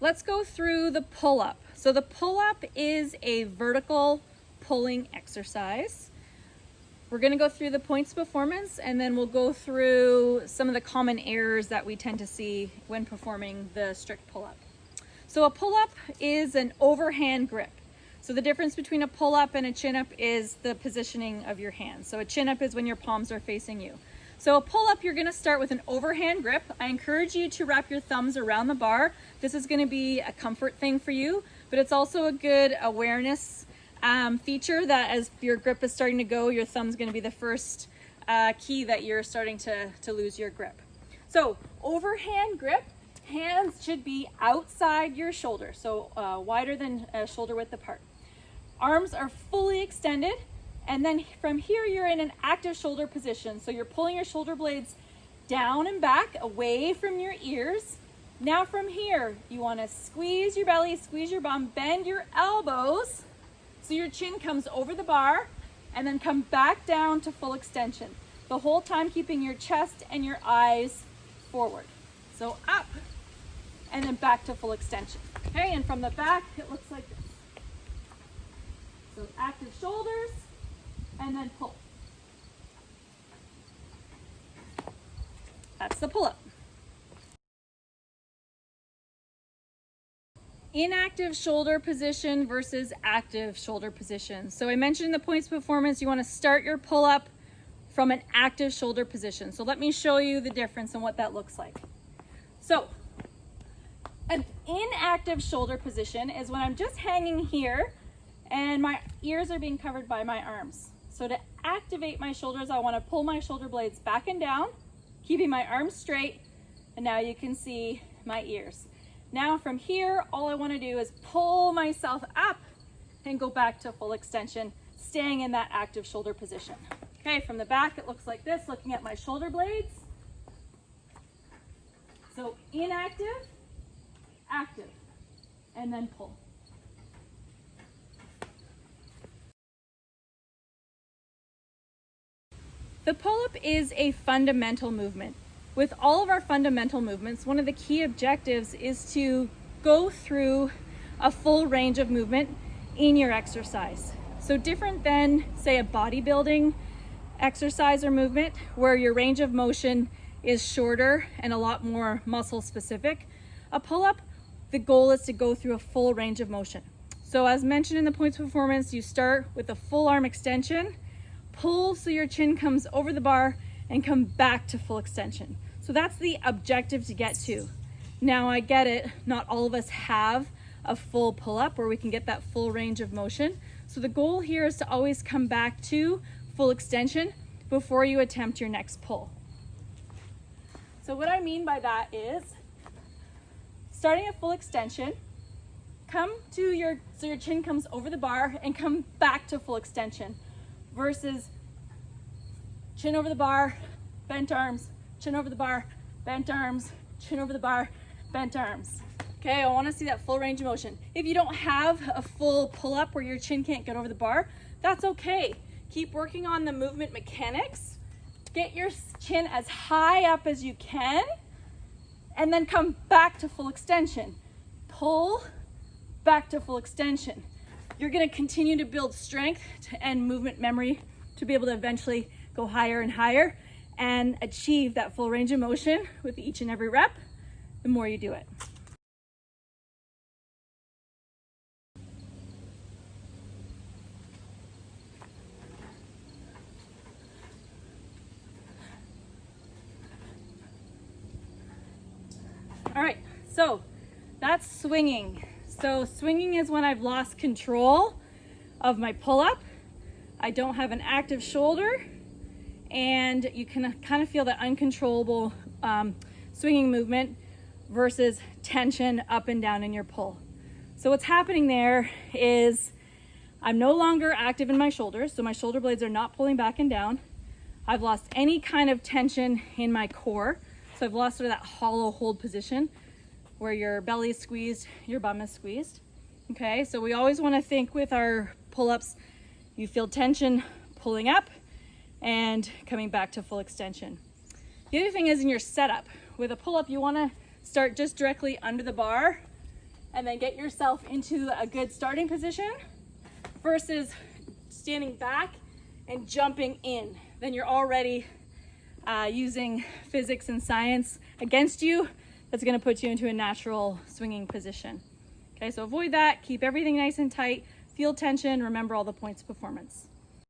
let's go through the pull-up. So the pull-up is a vertical pulling exercise. We're going to go through the points of performance, and then we'll go through some of the common errors that we tend to see when performing the strict pull-up. So a pull-up is an overhand grip. So the difference between a pull-up and a chin-up is the positioning of your hands. So a chin-up is when your palms are facing you. So a pull-up, you're going to start with an overhand grip. I encourage you to wrap your thumbs around the bar. This is going to be a comfort thing for you, but it's also a good awareness feature that as your grip is starting to go, your thumb's going to be the first key that you're starting to lose your grip. So overhand grip, hands should be outside your shoulder, so wider than shoulder width apart. Arms are fully extended, and then from here you're in an active shoulder position. So you're pulling your shoulder blades down and back away from your ears. Now from here, you want to squeeze your belly, squeeze your bum, bend your elbows so your chin comes over the bar, and then come back down to full extension. The whole time keeping your chest and your eyes forward. So up, and then back to full extension. Okay, and from the back, it looks like this. So active shoulders, and then pull. That's the pull-up. Inactive shoulder position versus active shoulder position. So I mentioned in the points performance, you want to start your pull-up from an active shoulder position. So let me show you the difference and what that looks like. So an inactive shoulder position is when I'm just hanging here and my ears are being covered by my arms. So to activate my shoulders, I want to pull my shoulder blades back and down, keeping my arms straight, and now you can see my ears. Now from here, all I want to do is pull myself up and go back to full extension, staying in that active shoulder position. Okay, from the back, it looks like this, looking at my shoulder blades. So inactive, active, and then pull. The pull-up is a fundamental movement. With all of our fundamental movements, one of the key objectives is to go through a full range of movement in your exercise. So different than, say, a bodybuilding exercise or movement where your range of motion is shorter and a lot more muscle specific, a pull-up, the goal is to go through a full range of motion. So as mentioned in the points performance, you start with a full arm extension, pull so your chin comes over the bar, and come back to full extension. So that's the objective to get to. Now I get it, not all of us have a full pull-up where we can get that full range of motion. So the goal here is to always come back to full extension before you attempt your next pull. So what I mean by that is, starting at full extension, come to so your chin comes over the bar and come back to full extension versus chin over the bar, bent arms, chin over the bar, bent arms, chin over the bar, bent arms. Okay, I want to see that full range of motion. If you don't have a full pull-up where your chin can't get over the bar, that's okay. Keep working on the movement mechanics. Get your chin as high up as you can, and then come back to full extension. Pull, back to full extension. You're going to continue to build strength and movement memory to be able to eventually go higher and higher and achieve that full range of motion with each and every rep, the more you do it. All right, so that's swinging. So swinging is when I've lost control of my pull-up. I don't have an active shoulder, and you can kind of feel that uncontrollable swinging movement versus tension up and down in your pull. So what's happening there is I'm no longer active in my shoulders, so my shoulder blades are not pulling back and down. I've lost any kind of tension in my core, so I've lost sort of that hollow hold position where your belly is squeezed, your bum is squeezed. Okay, so we always want to think with our pull-ups, you feel tension pulling up and coming back to full extension. The other thing is in your setup. With a pull-up, you want to start just directly under the bar and then get yourself into a good starting position versus standing back and jumping in. Then you're already using physics and science against you. That's going to put you into a natural swinging position. Okay, so avoid that. Keep everything nice and tight. Feel tension. Remember all the points of performance.